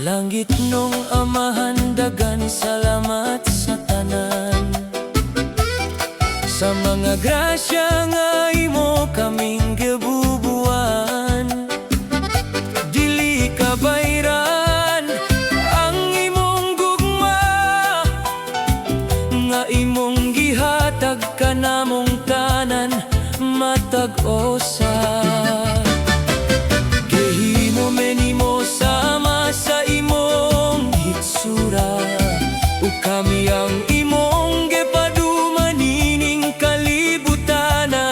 Langit nung amahan, dagan salamat sa tanan, sa mga grasya nga imo kaming gibubuan. Dili ka bayran ang imong gugma, nga imong gihatag kanamong tanan matag usa. Gihimo menimo sama sa imong hitsura, ug kami ang imong gipadumanining kalibutana,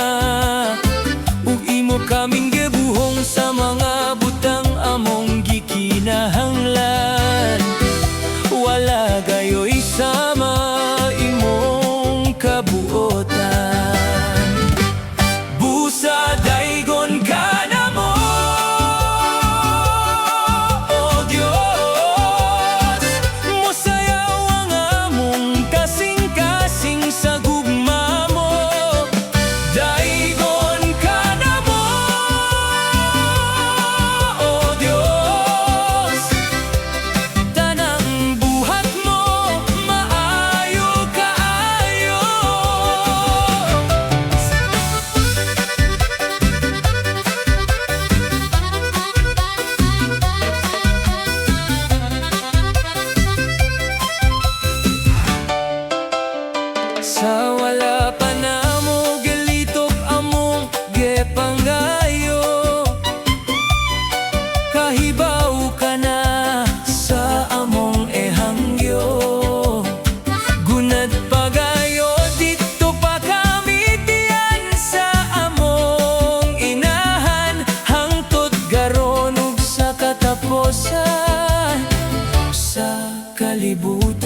ug imo kaming gibuhong sa mga butang among gikinahanglan. Wala gayoy sama imong kabuotan, busa daygon ka na mo, o Diyos. Mosayaw ang among kasing-kasing sa gugma mo. Daygon ka na mo, o Diyos. Tanang buhat mo maayo kaayo. Sa wala pa namo gilitok among gepanggayo, kahibaw ka na sa among ehangyo. Gunad pagayo dito pa kami tiyan sa among inahan, hangtod garon ug sa katapusan sa kalibutan.